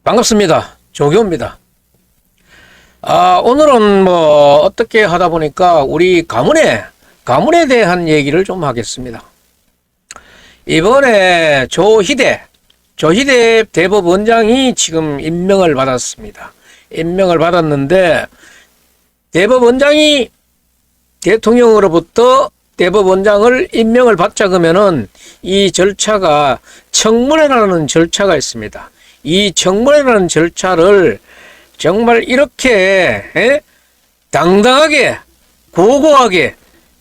반갑습니다. 조교입니다. 오늘은 뭐 어떻게 하다 보니까 우리 가문에 대한 얘기를 좀 하겠습니다. 이번에 조희대 대법원장이 지금 임명을 받았습니다. 임명을 받았는데 대법원장이 대통령으로부터 대법원장을 임명을 받자 그러면은 이 절차가 청문회라는 절차가 있습니다. 이 청문회라는 절차를 정말 이렇게 당당하게, 고고하게,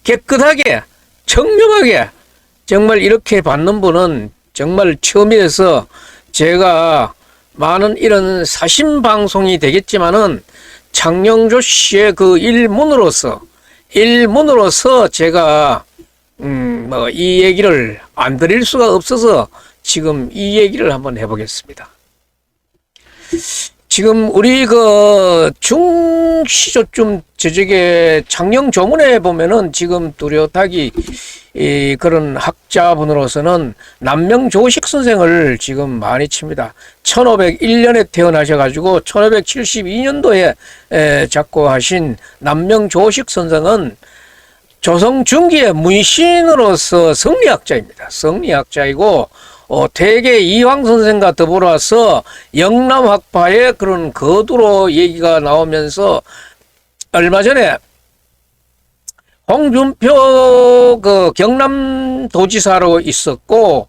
깨끗하게, 청렴하게 정말 이렇게 받는 분은 정말 처음이어서 제가 많은 이런 사심 방송이 되겠지만은 장영조 씨의 그 일문으로서 제가 이 얘기를 안 드릴 수가 없어서 지금 이 얘기를 한번 해보겠습니다. 지금 우리 그 중시조쯤 저쪽에 장영조문에 보면은 지금 뚜렷하게 그런 학자분으로서는 남명조식 선생을 지금 많이 칩니다. 1501년에 태어나셔가지고 1572년도에 작고하신 남명조식 선생은 조선 중기의 문신으로서 성리학자입니다. 성리학자이고 대개 이황 선생과 더불어서 영남학파의 그런 거두로 얘기가 나오면서 얼마 전에 홍준표 그 경남도지사로 있었고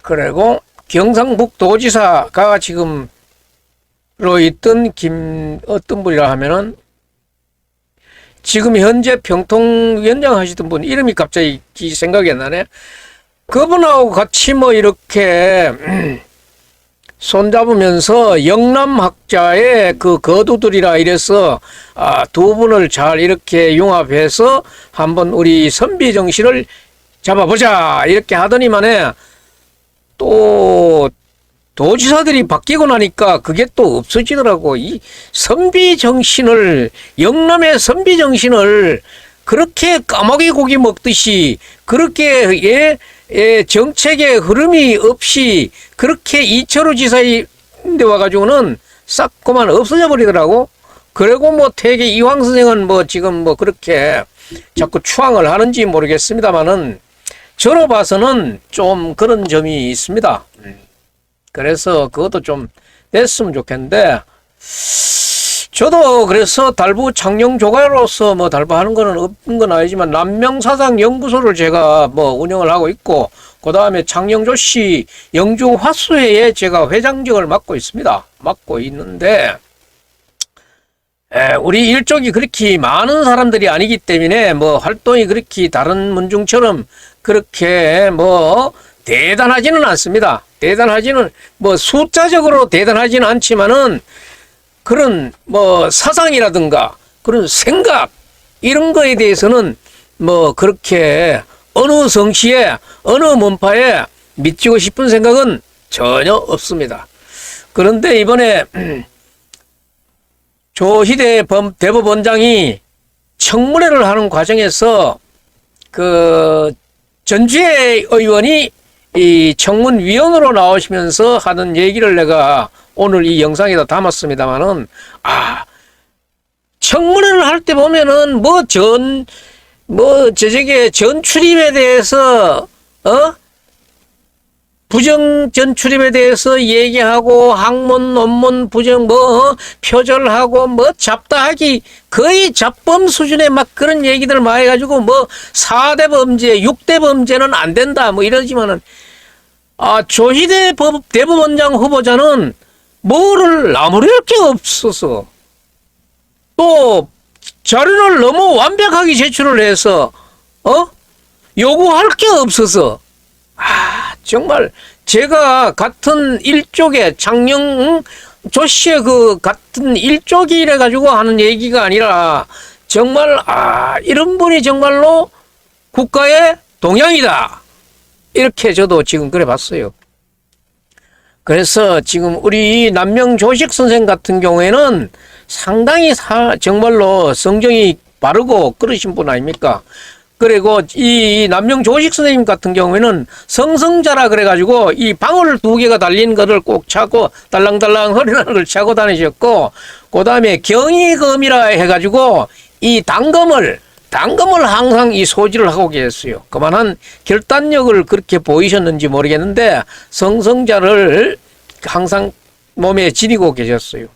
그리고 경상북도지사가 지금로 있던 어떤 분이라 하면은 지금 현재 평통위원장 하시던 분 이름이 갑자기 생각이 안 나네. 그분하고 같이 뭐 이렇게 손잡으면서 영남학자의 그 거두들이라 이래서 두 분을 잘 이렇게 융합해서 한번 우리 선비 정신을 잡아보자 이렇게 하더니만에 또 도지사들이 바뀌고 나니까 그게 또 없어지더라고. 이 선비 정신을, 영남의 선비 정신을 그렇게 까마귀 고기 먹듯이 그렇게 정책의 흐름이 없이 그렇게 이철우 지사인데 와가지고는 싹 그만 없어져 버리더라고. 그리고 뭐 퇴계 이황 선생은 뭐 지금 뭐 그렇게 자꾸 추앙을 하는지 모르겠습니다만은 저로 봐서는 좀 그런 점이 있습니다. 그래서 그것도 좀 됐으면 좋겠는데 저도 그래서 달부 창녕조가로서 뭐 달부하는 거는 없는 건 아니지만 남명사상 연구소를 제가 뭐 운영을 하고 있고 그 다음에 창녕조 씨 영주 화수회에 제가 회장직을 맡고 있습니다. 맡고 있는데 우리 일족이 그렇게 많은 사람들이 아니기 때문에 뭐 활동이 그렇게 다른 문중처럼 그렇게 뭐 대단하지는 않습니다. 대단하지는 뭐 숫자적으로 대단하지는 않지만은 그런 뭐 사상이라든가 그런 생각 이런 거에 대해서는 뭐 그렇게 어느 성씨에 어느門파에 미치고 싶은 생각은 전혀 없습니다. 그런데 이번에 조희대 대법원장이 청문회를 하는 과정에서 그 전주의 의원이 이 청문위원으로 나오시면서 하는 얘기를 내가 오늘 이 영상에다 담았습니다만은 청문회를 할 때 보면은 저쪽에 전 출입에 대해서 부정 전 출입에 대해서 얘기하고 학문 논문 부정 표절하고 잡다하기 거의 잡범 수준의 막 그런 얘기들 많이 해가지고 4대 범죄 6대 범죄는 안 된다 이러지만은 조희대 대법원장 후보자는 뭐를 아무럴 게 없어서 또 자료를 너무 완벽하게 제출을 해서 요구할 게 없어서 정말 제가 같은 일족의 장영조 씨의 그 같은 일족이래 가지고 하는 얘기가 아니라 정말 이런 분이 정말로 국가의 동향이다 이렇게 저도 지금 그래 봤어요. 그래서 지금 우리 남명조식 선생 같은 경우에는 상당히 정말로 성정이 바르고 그러신 분 아닙니까? 그리고 이 남명 조식 선생님 같은 경우에는 성성자라 그래가지고 이 방울 2개가 달린 거를 꼭 차고 달랑달랑 허리나는 걸 차고 다니셨고, 그 다음에 경이검이라 해가지고 이 당검을 항상 이 소지를 하고 계셨어요. 그만한 결단력을 그렇게 보이셨는지 모르겠는데 성성자를 항상 몸에 지니고 계셨어요.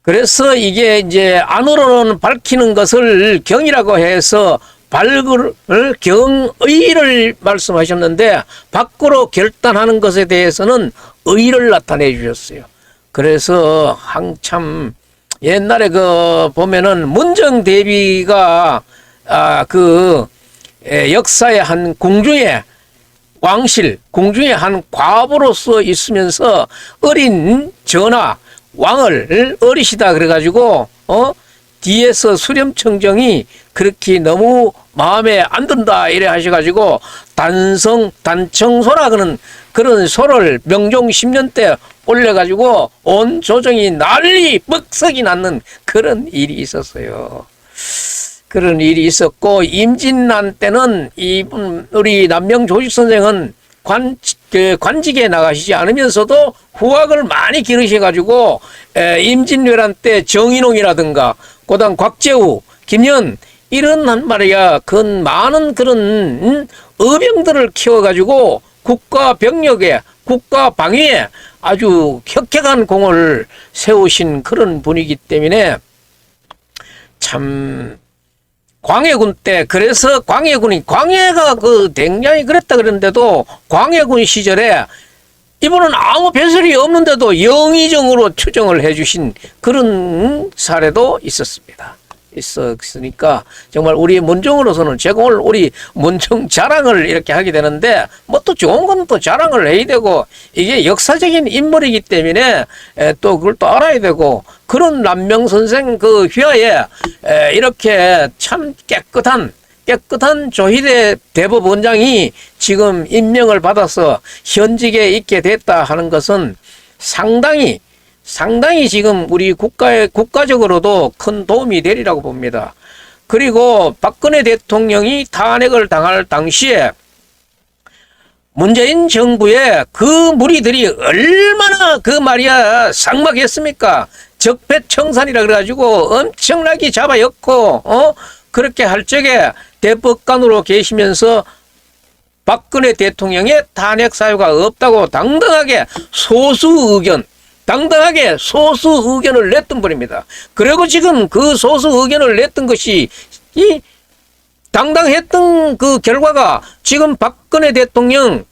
그래서 이게 이제 안으로는 밝히는 것을 경이라고 해서 밝을 경의를 말씀하셨는데 밖으로 결단하는 것에 대해서는 의를 나타내 주셨어요. 그래서 한참 옛날에 그 보면은 문정대비가 그 역사의 한 궁중의 왕실, 궁중의 한 과부로서 있으면서 어린 전하 왕을 어리시다 그래가지고 뒤에서 수렴청정이 그렇게 너무 마음에 안 든다 이래 하셔가지고 단청소라 그런 소를 명종 10년 때 올려가지고 온 조정이 난리 뻑석이 났는 그런 일이 있었어요. 그런 일이 있었고, 임진난 때는 우리 남명 조식 선생은 관직에 나가시지 않으면서도 후학을 많이 기르셔가지고 임진왜란 때 정인홍이라든가 그다음 곽재우, 김연 이런 한 말이야 많은 그런 의병들을 키워가지고 국가 병력에 국가 방위에 아주 혁혁한 공을 세우신 그런 분이기 때문에 참 광해군 때, 그래서 광해가 굉장히 그랬다 그랬는데도 광해군 시절에 이분은 아무 배설이 없는데도 영의정으로 추정을 해주신 그런 사례도 있었으니까 정말 우리 문정으로서는 제가 오늘 우리 문정 자랑을 이렇게 하게 되는데 뭐 또 좋은 건 또 자랑을 해야 되고 이게 역사적인 인물이기 때문에 또 그걸 또 알아야 되고 그런 남명 선생 그 휘하에 이렇게 참 깨끗한 조희대 대법원장이 지금 임명을 받아서 현직에 있게 됐다 하는 것은 상당히 지금 우리 국가적으로도 큰 도움이 되리라고 봅니다. 그리고 박근혜 대통령이 탄핵을 당할 당시에 문재인 정부의 그 무리들이 얼마나 삭막했습니까? 적폐청산이라 그래가지고 엄청나게 잡아였고, 그렇게 할 적에 대법관으로 계시면서 박근혜 대통령의 탄핵 사유가 없다고 당당하게 소수 의견을 냈던 분입니다. 그리고 지금 그 소수 의견을 냈던 것이 이 당당했던 그 결과가 지금 박근혜 대통령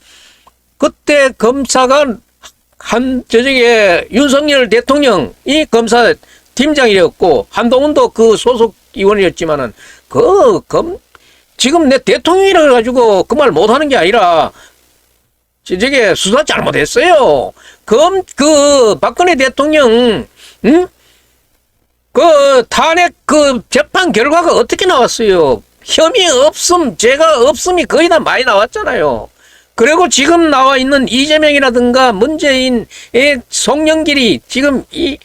그때 검사가 윤석열 대통령이 검사 팀장이었고 한동훈도 그 소속 의원이었지만은 지금 내 대통령이라 가지고 그 말 못하는 게 아니라 저게 수사 잘못했어요. 그 박근혜 대통령 그 탄핵 그 재판 결과가 어떻게 나왔어요? 혐의 없음, 죄가 없음이 거의 다 많이 나왔잖아요. 그리고 지금 나와 있는 이재명이라든가 문재인의 송영길이 지금 이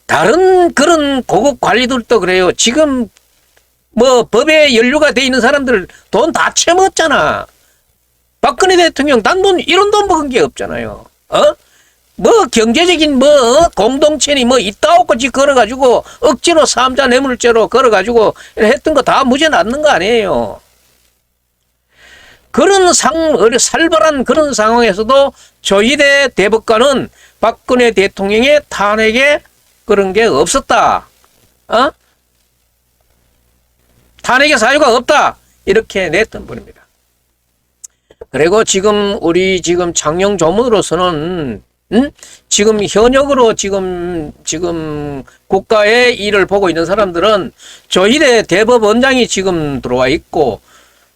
다른 그런 고급 관리들도 그래요. 지금 뭐 법에 연루가 돼 있는 사람들 돈 다 채먹었잖아. 박근혜 대통령 단돈 1원도 먹은 게 없잖아요. 뭐 경제적인 공동체니 있다 없고지 걸어가지고 억지로 삼자 뇌물죄로 걸어가지고 했던 거 다 무죄 났는 거 아니에요. 그런 살벌한 그런 상황에서도 조희대 대법관은 박근혜 대통령의 탄핵에 그런 게 없었다. 탄핵의 사유가 없다. 이렇게 냈던 분입니다. 그리고 우리 창녕 조문으로서는 지금 현역으로 지금 국가의 일을 보고 있는 사람들은 조희대 대법원장이 지금 들어와 있고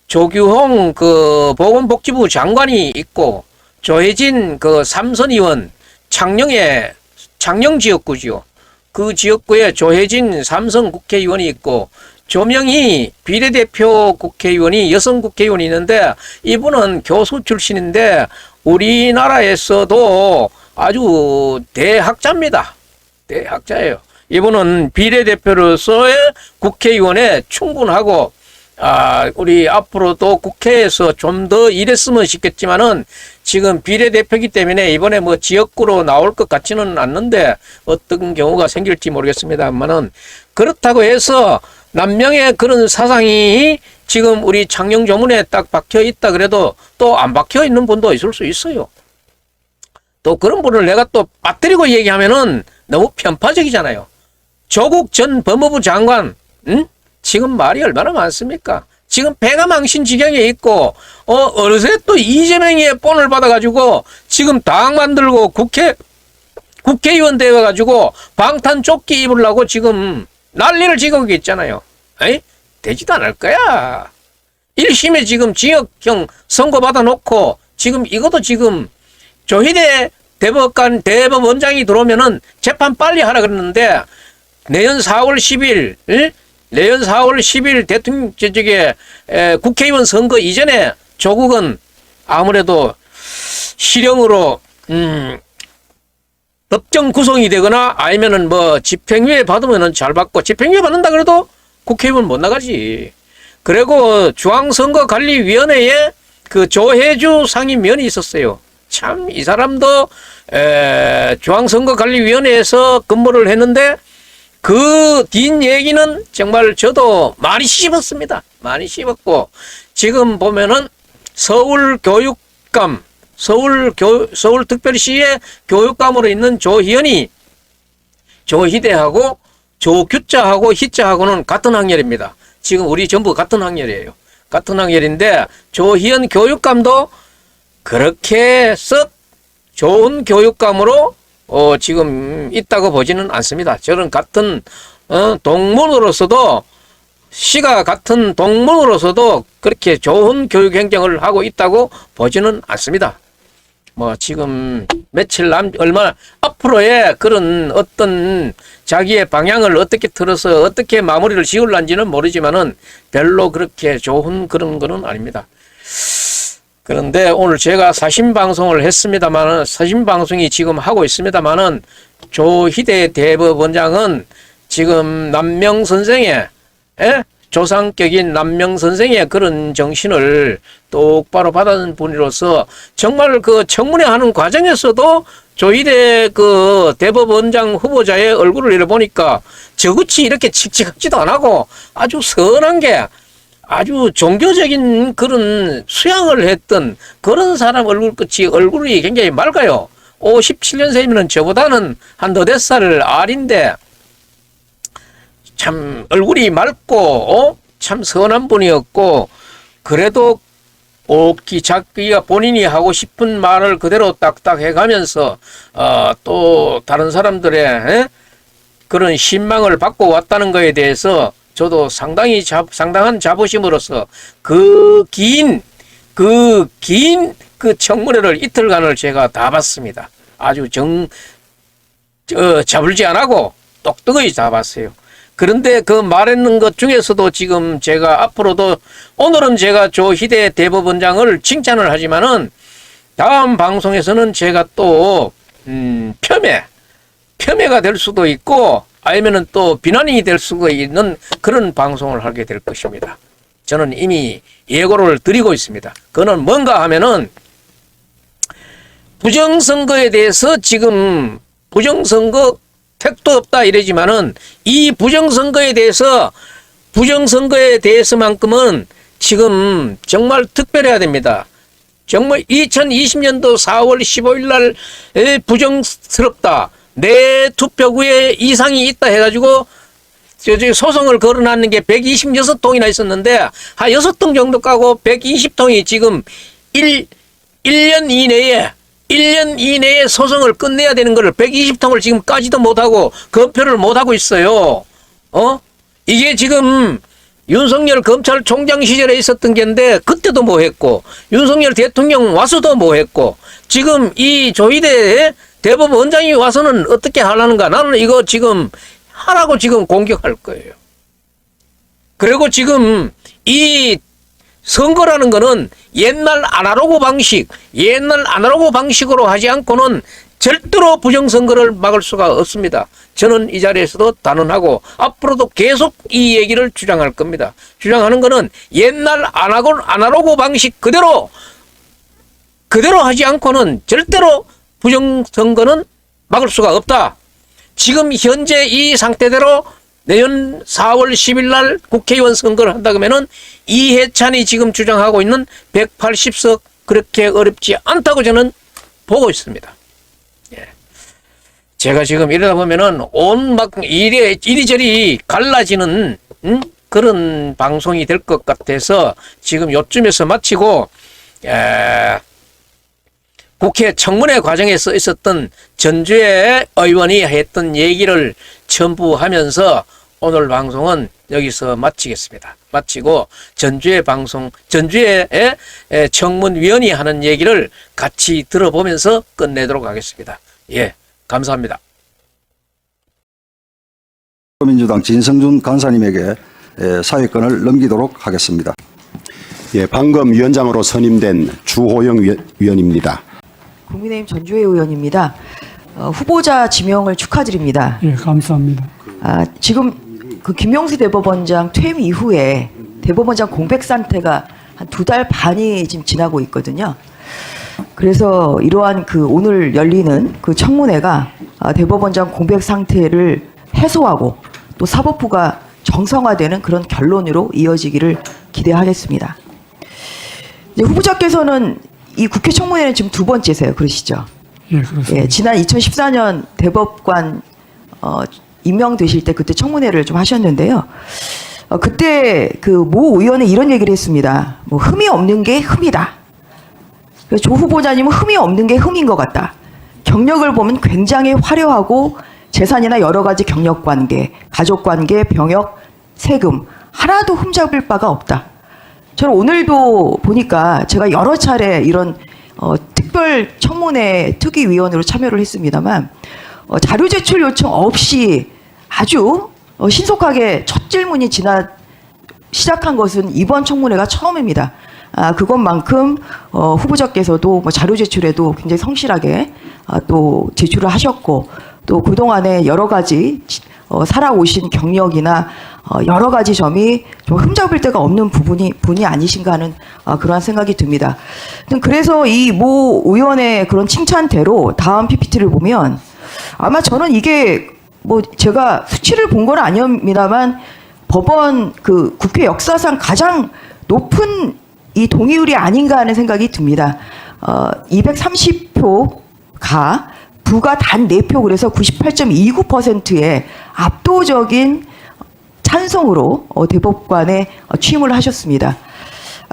조규홍 그 보건복지부 장관이 있고 조혜진 그 삼선 의원 창녕 지역구지요. 그 지역구에 조혜진 삼선 국회의원이 있고 조명희 비례대표 국회의원이 여성 국회의원이 있는데 이분은 교수 출신인데 우리나라에서도 아주 대학자입니다. 대학자예요. 이분은 비례대표로서의 국회의원에 충분하고 우리 앞으로도 국회에서 좀 더 일했으면 싶겠지만은 지금 비례대표기 때문에 이번에 뭐 지역구로 나올 것 같지는 않는데 어떤 경우가 생길지 모르겠습니다만은 그렇다고 해서 남명의 그런 사상이 지금 우리 창녕 조문에 딱 박혀 있다 그래도 또 안 박혀 있는 분도 있을 수 있어요. 또 그런 분을 내가 또 빠뜨리고 얘기하면은 너무 편파적이잖아요. 조국 전 법무부 장관, 지금 말이 얼마나 많습니까? 지금 배가 망신 지경에 있고, 어느새 또 이재명의 본을 받아가지고, 지금 당 만들고 국회의원 되어가지고, 방탄 조끼 입으려고 지금 난리를 지고 있잖아요. 에이? 되지도 않을 거야. 1심에 지금 징역형 선고 받아놓고, 지금 이것도 지금 조희대 대법원장이 들어오면은 재판 빨리 하라 그랬는데, 내년 4월 10일 대통령 국회의원 선거 이전에 조국은 아무래도 실형으로 법정 구속이 되거나 아니면은 뭐 집행유예 받으면은 잘 받고 집행유예 받는다 그래도 국회의원 못 나가지. 그리고 중앙선거관리위원회에 그 조혜주 상임위원이 있었어요. 참 이 사람도 중앙선거관리위원회에서 근무를 했는데 그 뒷 얘기는 정말 저도 많이 씹었습니다. 많이 씹었고 지금 보면은 서울특별시의 교육감으로 있는 조희연이 조희대하고 조규자하고 희자하고는 같은 학년입니다. 지금 우리 전부 같은 학년이에요. 같은 학년인데 조희연 교육감도 그렇게 썩 좋은 교육감으로 지금 있다고 보지는 않습니다. 저는 같은 동문으로서도 시가 같은 동문으로서도 그렇게 좋은 교육 행정을 하고 있다고 보지는 않습니다. 뭐 지금 며칠 얼마 앞으로의 그런 어떤 자기의 방향을 어떻게 틀어서 어떻게 마무리를 지으려는지는 모르지만은 별로 그렇게 좋은 그런 거는 아닙니다. 그런데 오늘 제가 사심방송을 했습니다만은, 사심방송이 지금 하고 있습니다만은, 조희대 대법원장은 지금 남명 선생의, 조상격인 남명 선생의 그런 정신을 똑바로 받은 분으로서 정말 그 청문회 하는 과정에서도 조희대 그 대법원장 후보자의 얼굴을 이래보니까 저같이 이렇게 칙칙하지도 안 하고 아주 선한 게 아주 종교적인 그런 수양을 했던 그런 사람 얼굴이 굉장히 맑아요. 57년생이면 저보다는 한 너댓 살 아래인데 참 얼굴이 맑고 참 선한 분이었고 그래도 자기가 본인이 하고 싶은 말을 그대로 딱딱 해가면서 또 다른 사람들의 그런 신망을 받고 왔다는 것에 대해서 저도 상당한 자부심으로서 그 청문회를 이틀간을 제가 다 봤습니다. 아주 자불지 안 하고 똑똑하게 다 봤어요. 그런데 그 말했는 것 중에서도 지금 제가 앞으로도 오늘은 제가 조희대 대법원장을 칭찬을 하지만은 다음 방송에서는 제가 또 폄훼가 될 수도 있고 아니면은 또 비난이 될 수가 있는 그런 방송을 하게 될 것입니다. 저는 이미 예고를 드리고 있습니다. 그거는 뭔가 하면은 부정선거에 대해서 지금 부정선거 택도 없다 이러지만은 이 부정선거에 대해서만큼은 지금 정말 특별해야 됩니다. 정말 2020년도 4월 15일 날 부정스럽다. 내 투표구에 이상이 있다 해가지고 소송을 걸어놨는 게 126통이나 있었는데 한 6통 정도 까고 120통이 지금 1년 이내에 소송을 끝내야 되는 거를 120통을 지금 까지도 못하고 검표를 못하고 있어요. 이게 지금 윤석열 검찰총장 시절에 있었던 게인데 그때도 뭐 했고 윤석열 대통령 와서도 뭐 했고 지금 이 조희대 대법원장이 와서는 어떻게 하려는가. 나는 이거 지금 하라고 지금 공격할 거예요. 그리고 지금 이 선거라는 거는 옛날 아날로그 방식으로 하지 않고는 절대로 부정선거를 막을 수가 없습니다. 저는 이 자리에서도 단언하고 앞으로도 계속 이 얘기를 주장할 겁니다. 주장하는 것은 옛날 아날로그 방식 그대로 하지 않고는 절대로 부정선거는 막을 수가 없다. 지금 현재 이 상태대로 내년 4월 10일 날 국회의원 선거를 한다 그러면은 이해찬이 지금 주장하고 있는 180석 그렇게 어렵지 않다고 저는 보고 있습니다. 예. 제가 지금 이러다 보면은 온 막 이리저리 갈라지는 그런 방송이 될 것 같아서 지금 요쯤에서 마치고 국회 청문회 과정에서 있었던 전주의 의원이 했던 얘기를 첨부하면서 오늘 방송은 여기서 마치겠습니다. 마치고 전주의 청문위원이 하는 얘기를 같이 들어보면서 끝내도록 하겠습니다. 예, 감사합니다. 민주당 진성준 간사님에게 사회권을 넘기도록 하겠습니다. 예, 방금 위원장으로 선임된 주호영 위원입니다. 국민의힘 전주회 의원입니다. 후보자 지명을 축하드립니다. 예, 감사합니다. 지금 그 김용수 대법원장 퇴임 이후에 대법원장 공백 상태가 한 2달 반이 지금 지나고 있거든요. 그래서 이러한 그 오늘 열리는 그 청문회가 대법원장 공백 상태를 해소하고 또 사법부가 정상화되는 그런 결론으로 이어지기를 기대하겠습니다. 이제 후보자께서는 이 국회 청문회는 지금 2번째세요. 그러시죠? 예, 그렇습니다. 예, 지난 2014년 대법관 임명되실 때 그때 청문회를 좀 하셨는데요. 그때 그 모 의원이 이런 얘기를 했습니다. 뭐 흠이 없는 게 흠이다. 조 후보자님은 흠이 없는 게 흠인 것 같다. 경력을 보면 굉장히 화려하고 재산이나 여러 가지 경력관계, 가족관계, 병역, 세금 하나도 흠잡을 바가 없다. 저는 오늘도 보니까 제가 여러 차례 이런 특별 청문회 특위위원으로 참여를 했습니다만 자료 제출 요청 없이 아주 신속하게 첫 질문이 시작한 것은 이번 청문회가 처음입니다. 그것만큼 후보자께서도 뭐 자료 제출에도 굉장히 성실하게 또 제출을 하셨고 또 그동안에 여러 가지 살아오신 경력이나 여러 가지 점이 좀 흠잡을 데가 없는 분이 아니신가 하는 그러한 생각이 듭니다. 그래서 이 모 의원의 그런 칭찬대로 다음 PPT를 보면 아마 저는 이게 뭐 제가 수치를 본 건 아닙니다만 법원 그 국회 역사상 가장 높은 이 동의율이 아닌가 하는 생각이 듭니다. 230표가 부가 단 4표 그래서 98.29%의 압도적인 찬성으로 대법관에 취임을 하셨습니다.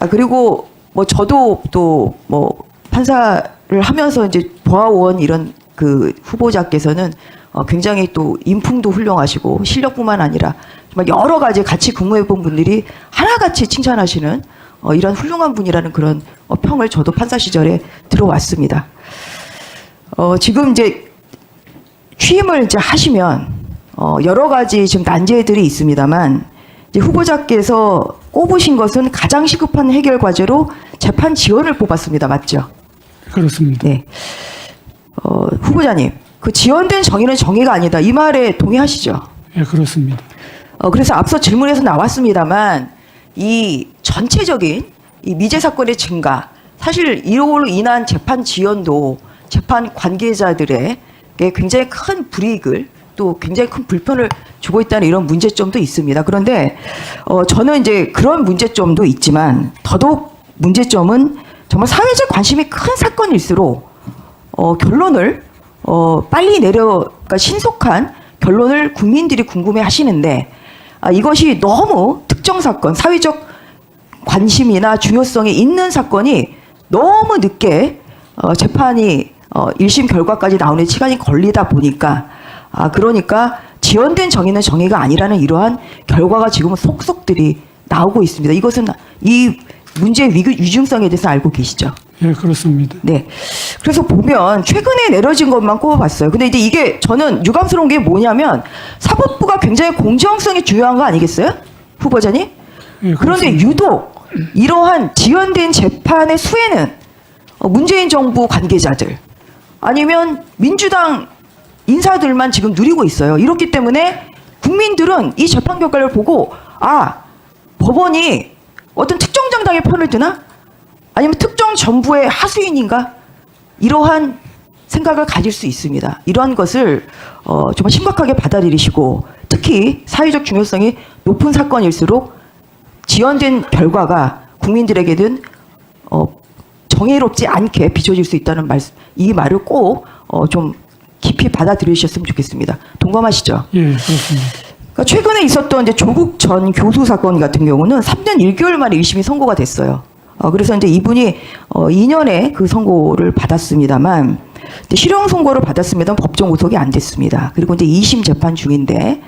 그리고 뭐 저도 또 뭐 판사를 하면서 이제 보아온 이런 그 후보자께서는 굉장히 또 인품도 훌륭하시고 실력뿐만 아니라 정말 여러 가지 같이 근무해본 분들이 하나같이 칭찬하시는 이런 훌륭한 분이라는 그런 평을 저도 판사 시절에 들어왔습니다. 지금 이제 취임을 이제 하시면 여러 가지 지금 난제들이 있습니다만 이제 후보자께서 꼽으신 것은 가장 시급한 해결 과제로 재판 지연을 뽑았습니다. 맞죠? 그렇습니다. 네. 후보자님, 그 지연된 정의는 정의가 아니다. 이 말에 동의하시죠? 예, 그렇습니다. 그래서 앞서 질문에서 나왔습니다만 이 전체적인 이 미제 사건의 증가, 사실 이로 인한 재판 지연도 재판 관계자들에게 굉장히 큰 불이익을 또 굉장히 큰 불편을 주고 있다는 이런 문제점도 있습니다. 그런데 저는 이제 그런 문제점도 있지만 더더욱 문제점은 정말 사회적 관심이 큰 사건일수록 결론을 빨리 그러니까 신속한 결론을 국민들이 궁금해 하시는데 이것이 너무 특정 사건, 사회적 관심이나 중요성이 있는 사건이 너무 늦게 재판이 1심 결과까지 나오는 시간이 걸리다 보니까 그러니까 지연된 정의는 정의가 아니라는 이러한 결과가 지금은 속속들이 나오고 있습니다. 이것은 이 문제의 위중성에 대해서 알고 계시죠? 예, 그렇습니다. 네. 그래서 보면 최근에 내려진 것만 꼽아봤어요. 근데 이제 이게 저는 유감스러운 게 뭐냐면 사법부가 굉장히 공정성이 중요한 거 아니겠어요? 후보자님? 예, 그런데 유독 이러한 지연된 재판의 수혜는 문재인 정부 관계자들, 아니면 민주당 인사들만 지금 누리고 있어요. 이렇기 때문에 국민들은 이 재판 결과를 보고 법원이 어떤 특정 정당의 편을 드나? 아니면 특정 정부의 하수인인가? 이러한 생각을 가질 수 있습니다. 이러한 것을 정말 심각하게 받아들이시고 특히 사회적 중요성이 높은 사건일수록 지연된 결과가 국민들에게는 정의롭지 않게 비춰질 수 있다는 이 말을 꼭 좀 깊이 받아들이셨으면 좋겠습니다. 동감하시죠? 예, 그렇습니다. 그러니까 최근에 있었던 이제 조국 전 교수 사건 같은 경우는 3년 1개월 만에 1심이 선고가 됐어요. 그래서 이제 이분이 2년의 그 선고를 받았습니다만 실형 선고를 받았습니다만 법정 구속이 안 됐습니다. 그리고 이제 2심 재판 중인데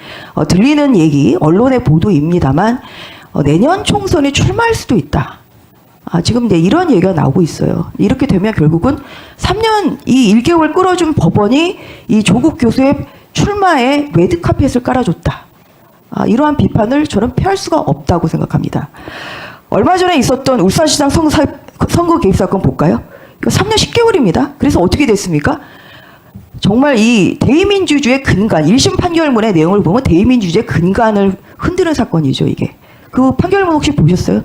들리는 얘기 언론의 보도입니다만 내년 총선에 출마할 수도 있다. 지금 이제 이런 얘기가 나오고 있어요. 이렇게 되면 결국은 3년 이 1개월 끌어준 법원이 이 조국 교수의 출마에 레드카펫을 깔아줬다. 이러한 비판을 저는 피할 수가 없다고 생각합니다. 얼마 전에 있었던 울산시장 선거 개입 사건 볼까요? 이거 3년 10개월입니다. 그래서 어떻게 됐습니까? 정말 이 대의민주주의의 근간, 1심 판결문의 내용을 보면 대의민주주의의 근간을 흔드는 사건이죠, 이게. 그 판결문 혹시 보셨어요?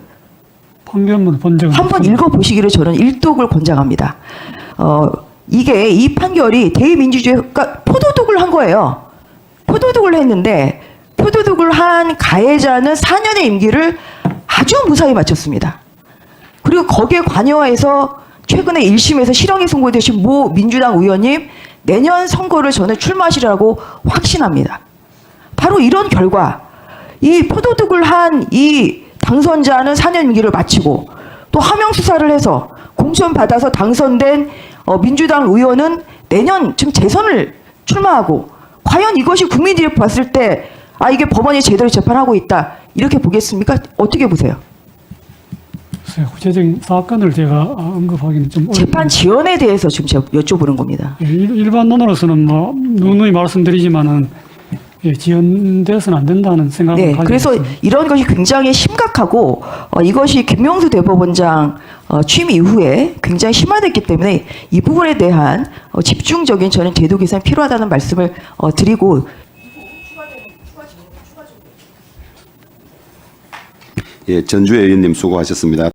판결문 본 적은 한번 없습니다. 읽어보시기를 저는 일독을 권장합니다. 이게 이 판결이 대의민주주의, 그러니까 포도독을 한 거예요. 포도독을 했는데 포도독을 한 가해자는 4년의 임기를 아주 무사히 마쳤습니다. 그리고 거기에 관여해서 최근에 1심에서 실형이 선고되신 모 민주당 의원님 내년 선거를 저는 출마하시라고 확신합니다. 바로 이런 결과, 이 포도독을 한 이 당선자는 4년 임기를 마치고 또 하명 수사를 해서 공천 받아서 당선된 민주당 의원은 내년 지금 재선을 출마하고 과연 이것이 국민들이 봤을 때 이게 법원이 제대로 재판하고 있다 이렇게 보겠습니까? 어떻게 보세요? 글쎄요, 구체적인 사건을 제가 언급하기는 좀 재판 지연에 대해서 지금 제가 여쭤보는 겁니다. 예, 일반론으로서는 뭐 누누이 말씀드리지만은 예, 지연돼서는 안 된다는 생각을 네, 가지고 그래서 있습니다. 이런 것이 굉장히 심각하고 이것이 김명수 대법원장 취임 이후에 굉장히 심화됐기 때문에 이 부분에 대한 집중적인 저는 제도 개선이 필요하다는 말씀을 드리고 예, 전주혜 의원님 수고하셨습니다.